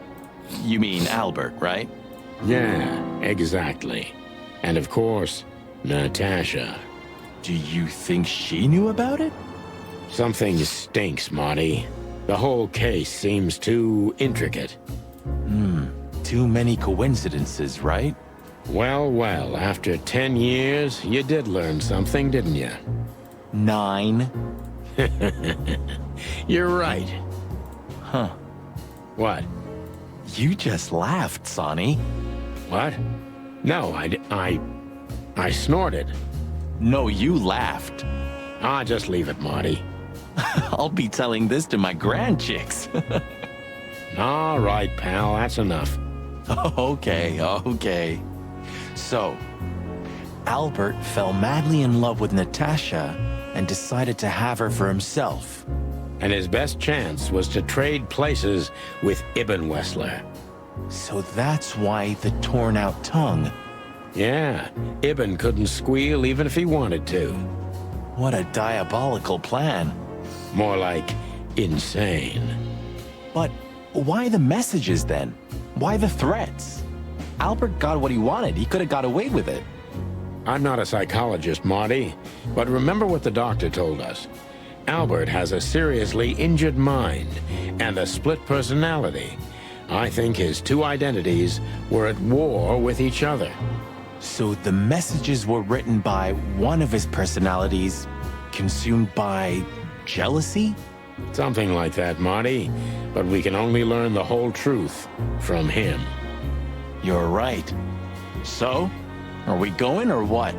You mean Albert, right? Yeah, exactly. And of course, Natasha. Do you think she knew about it? Something stinks, Marty. The whole case seems too intricate. Too many coincidences, right? Well, well, after 10 years, you did learn something, didn't you? 9. You're right. Huh. What? You just laughed, Sonny. What? No, I snorted. No, you laughed. Ah, just leave it, Marty. I'll be telling this to my grandchicks. All right, pal, that's enough. Okay. So, Albert fell madly in love with Natasha and decided to have her for himself. And his best chance was to trade places with Ibn Wessler. So that's why the torn out tongue. Yeah, Ibn couldn't squeal even if he wanted to. What a diabolical plan. More like insane. But why the messages then? Why the threats? Albert got what he wanted. He could have got away with it. I'm not a psychologist, Marty, but remember what the doctor told us. Albert has a seriously injured mind and a split personality. I think his two identities were at war with each other. So the messages were written by one of his personalities, consumed by jealousy? Something like that, Marty. But we can only learn the whole truth from him. You're right. So, are we going or what?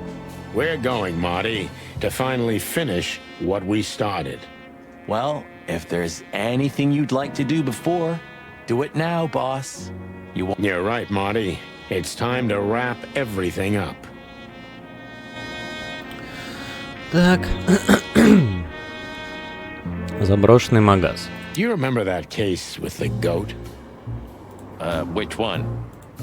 We're going, Marty, to finally finish what we started. Well, if there's anything you'd like to do before, do it now, boss. You're right, Marty. It's time to wrap everything up. Так. Заброшенный магаз. Do you remember that case with the goat? Which one?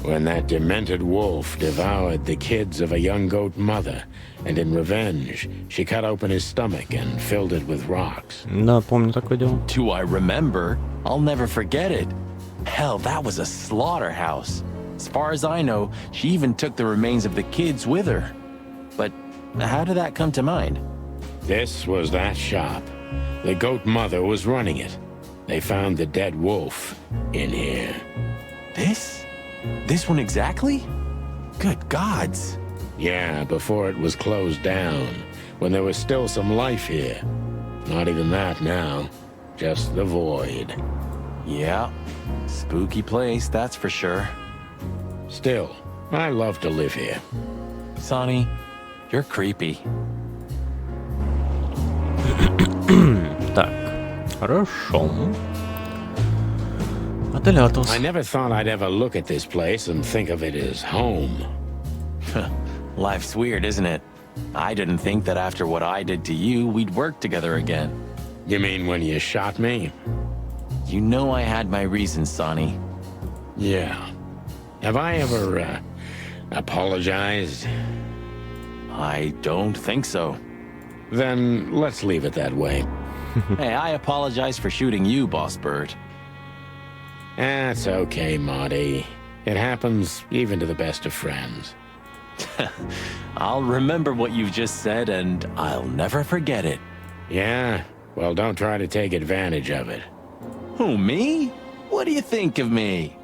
When that demented wolf devoured the kids of a young goat mother, and in revenge, she cut open his stomach and filled it with rocks. Да, помню такое дело. Do I remember? I'll never forget it. Hell, that was a slaughterhouse. As far as I know, she even took the remains of the kids with her. But how did that come to mind? This was that shop. The goat mother was running it. They found the dead wolf in here. This? This one exactly? Good gods. Yeah, before it was closed down, when there was still some life here. Not even that now, just the void. Yeah, spooky place, that's for sure. Still, I love to live here. Sonny, you're creepy. Так, хорошо. Отель Атлас. I never thought I'd ever look at this place and think of it as home. Life's weird, isn't it? I didn't think that after what I did to you, we'd work together again. You mean when you shot me? You know I had my reasons, Sonny. Yeah. Have I ever, apologized? I don't think so. Then let's leave it that way. Hey, I apologize for shooting you, Boss Bird. That's okay, Marty. It happens even to the best of friends. I'll remember what you've just said, and I'll never forget it. Yeah? Well, don't try to take advantage of it. Who, me? What do you think of me?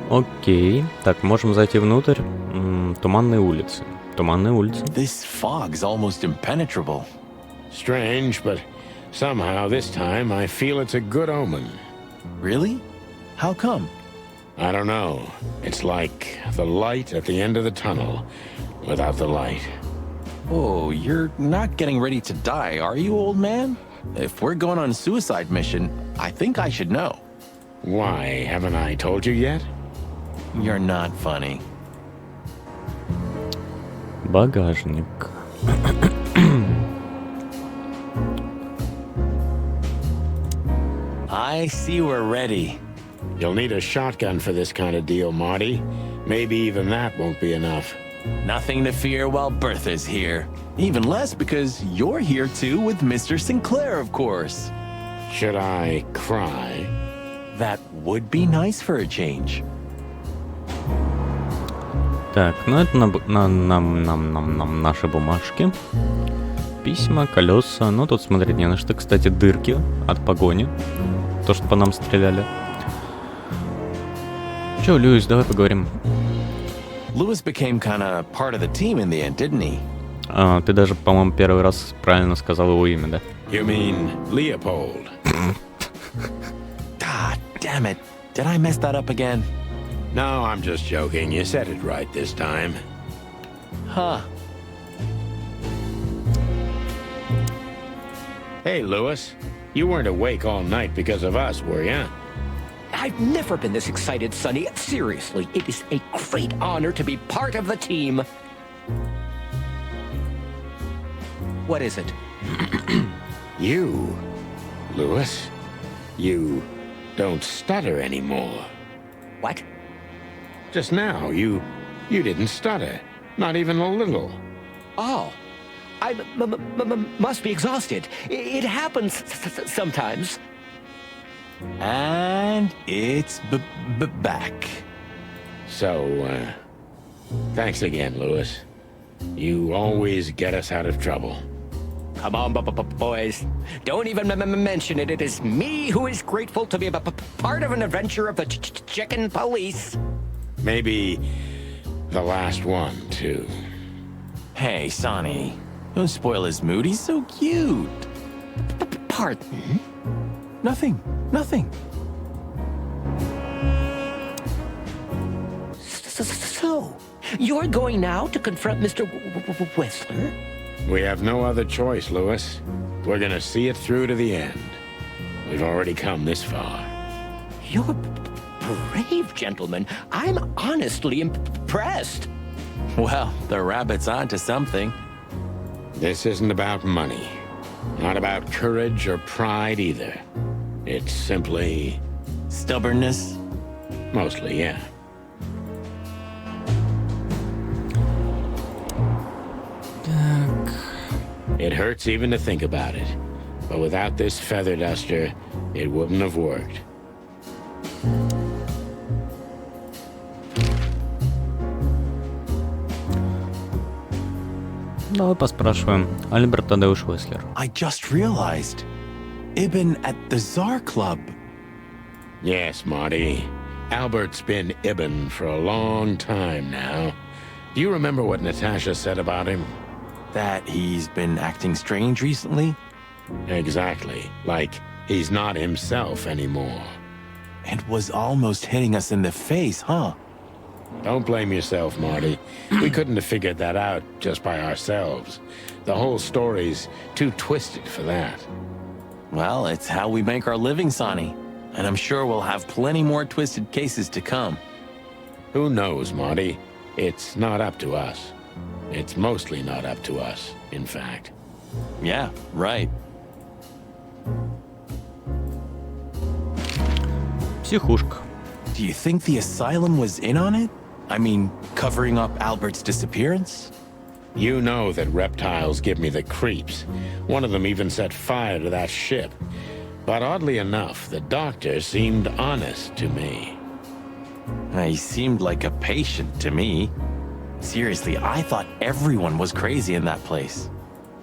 Окей. Так, можем зайти внутрь. Туманные улицы. Туманные улицы. This fog's almost impenetrable. Strange, but somehow this time I feel it's a good omen. Really? How come? I don't know. It's like the light at the end of the tunnel without the light. Oh, you're not getting ready to die, are you, old man? If we're going on a suicide mission, I think I should know. Why, haven't I told you yet? You're not funny. Багажник. I see we're ready. You'll need a shotgun for this kind of deal, Marty. Maybe even that won't be enough. Nothing to fear while Bertha's here. Even less because you're here too with Mr. Sinclair, of course. Should I cry? That would be nice for a change. Так, ну это наши бумажки. Письма, колеса. Ну тут смотреть не на что. Кстати, дырки от погони. То, что по нам стреляли. Чё, Льюис, давай поговорим. Lewis became kinda part of the team in the end, didn't he? Ты даже, по-моему, первый раз правильно сказал его имя, да? You mean Leopold? God damn it. Did I mess that up again? No, I'm just joking. You said it right this time. Huh. Hey, Lewis. You weren't awake all night because of us, were you? I've never been this excited, Sonny. Seriously, it is a great honor to be part of the team. What is it? You, Lewis. You don't stutter anymore. What? Just now, you didn't stutter. Not even a little. Oh. I must be exhausted. It happens sometimes. And it's back. So, thanks again, Lewis. You always get us out of trouble. Come on, boys. Don't even mention it. It is me who is grateful to be a part of an adventure of the chicken police. Maybe the last one, too. Hey, Sonny. Don't spoil his mood. He's so cute. Pardon? Nothing. So, you're going now to confront Mr. Whistler? We have no other choice, Lewis. We're gonna see it through to the end. We've already come this far. You're brave, gentlemen. I'm honestly impressed. Well, the rabbit's onto something. This isn't about money. Not about courage or pride either. It's simply... Stubbornness. mostly, yeah. It hurts even to think about it. But without this feather duster, it wouldn't have worked. Давай поспрашиваем. Альберт Тадеуш Уэслер. I just realized. Ibn at the Tsar Club. Yes, Marty. Albert's been Ibn for a long time now. Do you remember what Natasha said about him? That he's been acting strange recently? Exactly. Like he's not himself anymore. And was almost hitting us in the face, huh? Don't blame yourself, Marty. We couldn't have figured that out just by ourselves. The whole story's too twisted for that. Well, it's how we make our living, Sonny. And I'm sure we'll have plenty more twisted cases to come. Who knows, Marty? It's not up to us. It's mostly not up to us, in fact. Yeah, right. Психушка. Do you think the asylum was in on it? I mean, covering up Albert's disappearance? You know that reptiles give me the creeps. One of them even set fire to that ship. But oddly enough, the doctor seemed honest to me. He seemed like a patient to me. Seriously, I thought everyone was crazy in that place.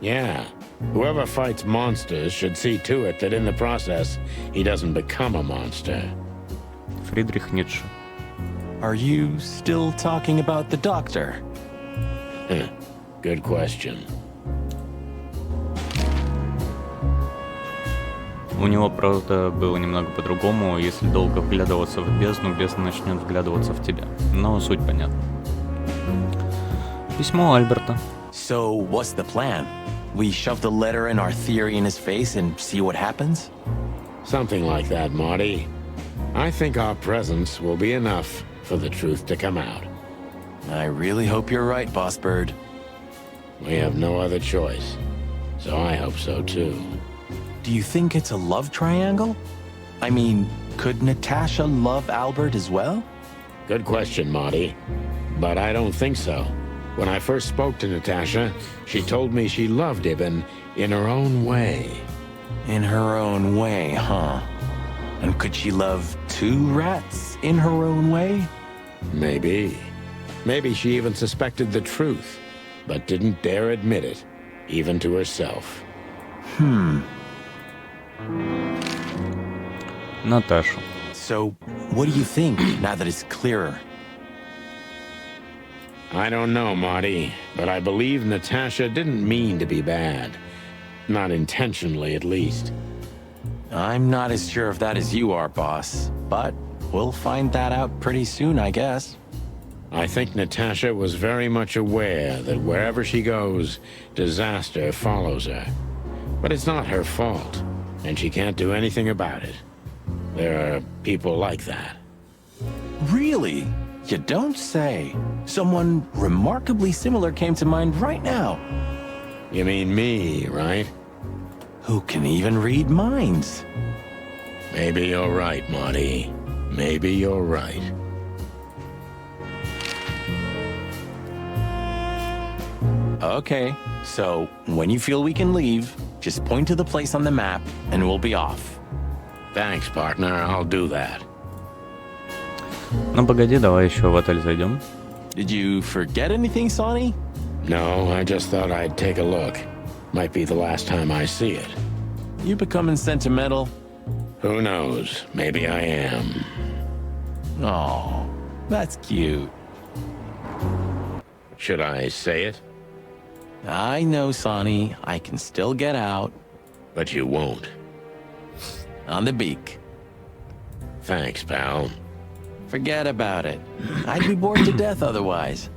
Yeah. Whoever fights monsters should see to it that in the process, he doesn't become a monster. Фридрих Ницше. Are you still talking about the doctor? Good question. У него, правда, было немного по-другому. Если долго вглядываться в бездну, бездна начнет вглядываться в тебя. Но суть понятна. Письмо Альберта. So, what's the plan? We shove the letter and our theory in his face and see what happens? Something like that, Marty. I think our presence will be enough for the truth to come out. I really hope you're right, Boss Bird. We have no other choice. So I hope so, too. Do you think it's a love triangle? I mean, could Natasha love Albert as well? Good question, Marty. But I don't think so. When I first spoke to Natasha, she told me she loved Ibn in her own way. In her own way, huh? And could she love two rats in her own way? Maybe. Maybe she even suspected the truth, but didn't dare admit it, even to herself. Наташа. So, what do you think now that it's clearer? I don't know, Marty, but I believe Natasha didn't mean to be bad. Not intentionally, at least. I'm not as sure of that as you are, boss. But we'll find that out pretty soon, I guess. I think Natasha was very much aware that wherever she goes, disaster follows her. But it's not her fault, and she can't do anything about it. There are people like that. Really? You don't say. Someone remarkably similar came to mind right now. You mean me, right? Who can even read minds? Maybe you're right, Marty. Maybe you're right. Okay, so when you feel we can leave, just point to the place on the map and we'll be off. Thanks, partner. I'll do that. Ну погоди, давай еще в отель зайдем. Did you forget anything, Sonny? No, I just thought I'd take a look. Might be the last time I see it. You becoming sentimental? Who knows? Maybe I am. Oh, that's cute. Should I say it? I know, Sonny. I can still get out. But you won't. On the beak. Thanks, pal. Forget about it. I'd be bored to death otherwise.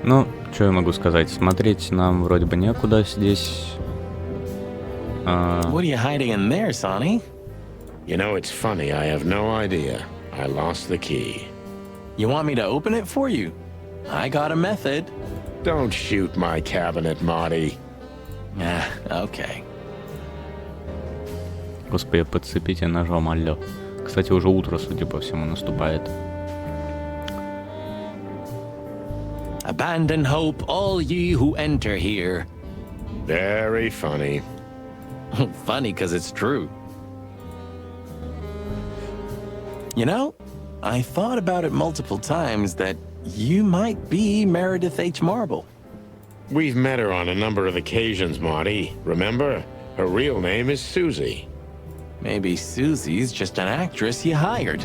Ну, что я могу сказать? Смотреть нам вроде бы некуда здесь. What are you hiding in there, Sonny? You know, it's funny. I have no idea. I lost the key. You want me to open it for you? I got a method. Don't shoot my cabinet, Marty. Okay. Господи, подцепите ножом, алло. Кстати, уже утро, судя по всему, наступает. Abandon hope, all ye who enter here. Very funny. Funny because it's true. You know, I thought about it multiple times that you might be Meredith H. Marble. We've met her on a number of occasions, Marty. Remember? Her real name is Susie. Maybe Susie's just an actress you hired.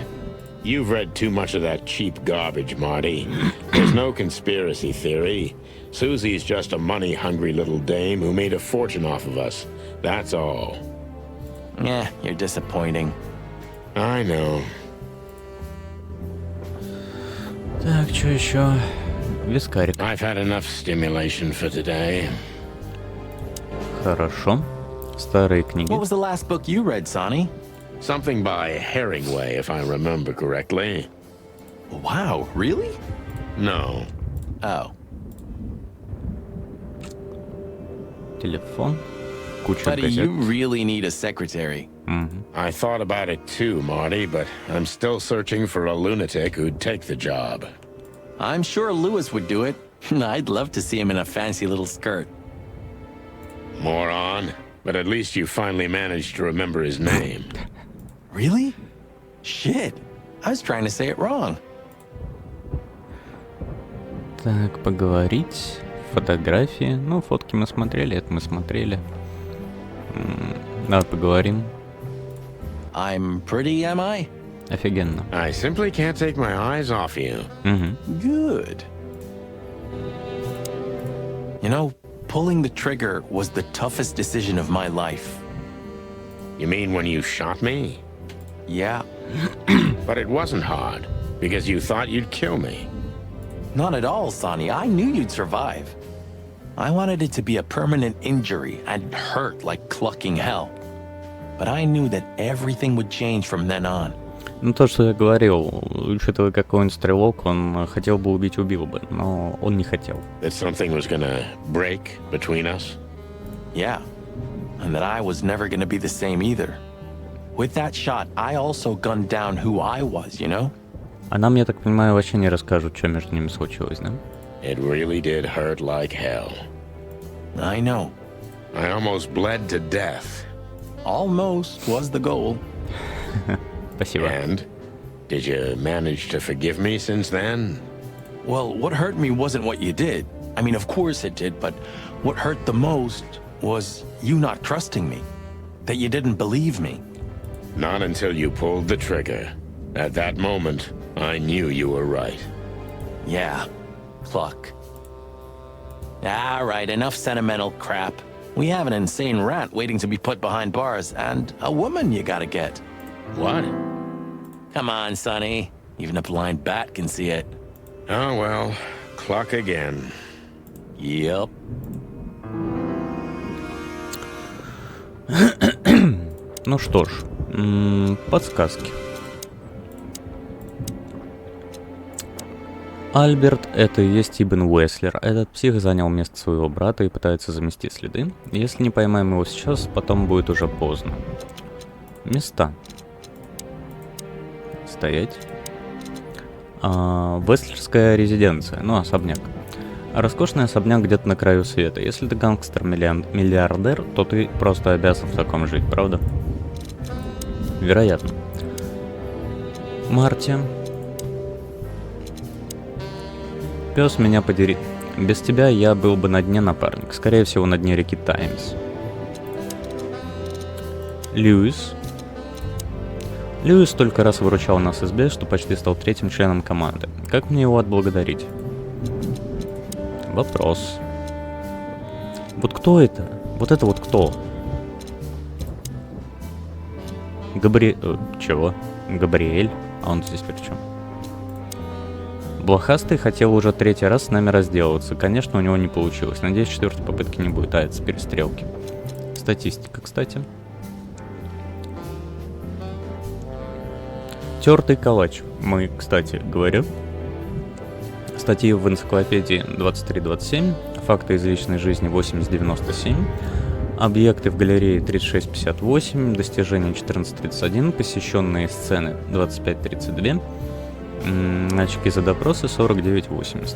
You've read too much of that cheap garbage, Marty. There's no conspiracy theory. Susie's just a money-hungry little dame who made a fortune off of us. That's all. You're disappointing. I know. Так, что еще? Вискарик. I've had enough stimulation for today. Хорошо. Старые книги. What was the last book you read, Sonny? Something by Herringway, if I remember correctly. Wow, really? No. Oh. Телефон. Куча Buddy, газет. you really need a secretary. I thought about it too, Marty, but I'm still searching for a lunatic who'd take the job. I'm sure Lewis would do it. I'd love to see him in a fancy little skirt. Moron. But at least you finally managed to remember his name. Really? Shit. I was trying to say it wrong. Так, поговорить. Фотографии. Ну, фотки мы смотрели, это мы смотрели. Давай поговорим. I'm pretty, am I? Офигенно. I simply can't take my eyes off you. Good. You know, pulling the trigger was the toughest decision of my life. You mean when you shot me? Yeah. But it wasn't hard, because you thought you'd kill me. Not at all, Sonny. I knew you'd survive. I wanted it to be a permanent injury and hurt like clucking hell. But I knew that everything would change from then on. Ну, то, что я говорил, учитывая, какой он стрелок, он хотел бы убить, убил бы, но он не хотел. That something was gonna break between us? Yeah. And that I was never gonna be the same either. With that shot, I also gunned down who I was, you know? А нам, я так понимаю, вообще не расскажут, что между ними случилось, да? It really did hurt like hell. I know. I almost bled to death. Almost was the goal. Спасибо. And? Did you manage to forgive me since then? Well, what hurt me wasn't what you did. I mean, of course it did, but what hurt the most was you not trusting me. That you didn't believe me. Not until you pulled the trigger. At that moment, I knew you were right. Yeah. Pluck. All right, enough sentimental crap. We have an insane rat waiting to be put behind bars, and a woman you gotta get. What? Come on, Sonny. Even a blind bat can see it. Oh well, cluck again. Yep. Ну что ж, подсказки. Альберт — это и есть Ибн Уэслер. Этот псих занял место своего брата и пытается замести следы. Если не поймаем его сейчас, потом будет уже поздно. Места. Стоять. Вестлерская резиденция, ну, особняк. Роскошный особняк где-то на краю света. Если ты гангстер-миллиардер, то ты просто обязан в таком жить, правда? Вероятно. Марти. Пес меня подери. Без тебя я был бы на дне, напарник. Скорее всего, на дне реки Таймс. Льюис. Льюис столько раз выручал нас из бед, что почти стал третьим членом команды. Как мне его отблагодарить? Вопрос. Вот кто это? Вот это вот кто? Чего? Габриэль? А он здесь при чем? Блохастый хотел уже третий раз с нами разделываться. Конечно, у него не получилось. Надеюсь, четвертой попытки не будет. Это с перестрелки. Статистика, кстати. Тертый калач. Мы, кстати, говорю. Статьи в энциклопедии 2327. Факты из личной жизни 8097. Объекты в галерее 3658. Достижения 1431. Посещенные сцены 2532. Очки за допросы 4980.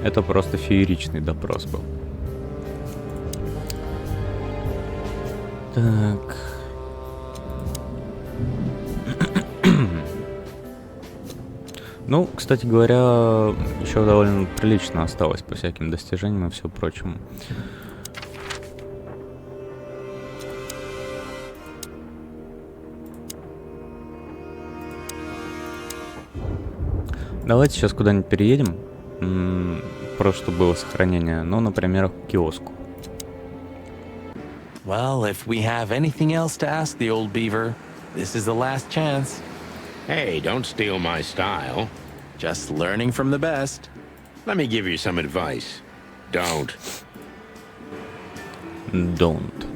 Это просто фееричный допрос был. Так. Ну, кстати говоря, еще довольно прилично осталось по всяким достижениям и все прочему. Давайте сейчас куда-нибудь переедем. Просто чтобы было сохранение. Ну, например, к киоску. Well, if we have anything else to ask the old beaver, this is the last chance. Hey, don't steal my style. Just learning from the best. Let me give you some advice. Don't. Don't.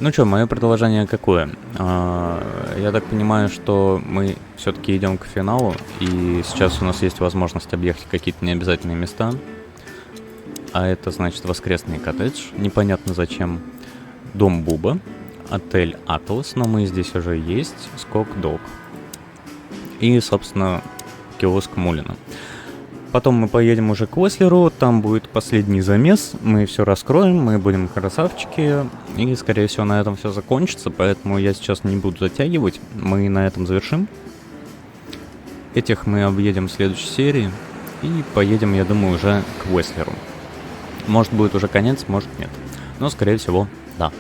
Ну что, мое предложение какое? Я так понимаю, что мы все-таки идем к финалу, и сейчас у нас есть возможность объехать какие-то необязательные места. А это значит воскресный коттедж, непонятно зачем, дом Буба, отель Атлас, но мы здесь уже есть, Скок-Дог. И, собственно, киоск Мулина. Потом мы поедем уже к Уэслеру, там будет последний замес, мы все раскроем, мы будем красавчики, и, скорее всего, на этом все закончится, поэтому я сейчас не буду затягивать, мы на этом завершим. Этих мы объедем в следующей серии, и поедем, я думаю, уже к Уэслеру. Может, будет уже конец, может, нет, но, скорее всего, да.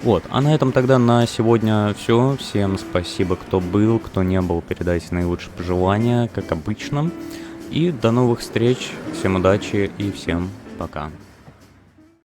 Вот, а на этом тогда на сегодня все. Всем спасибо, кто был, кто не был, передайте наилучшие пожелания, как обычно. И до новых встреч, всем удачи и всем пока.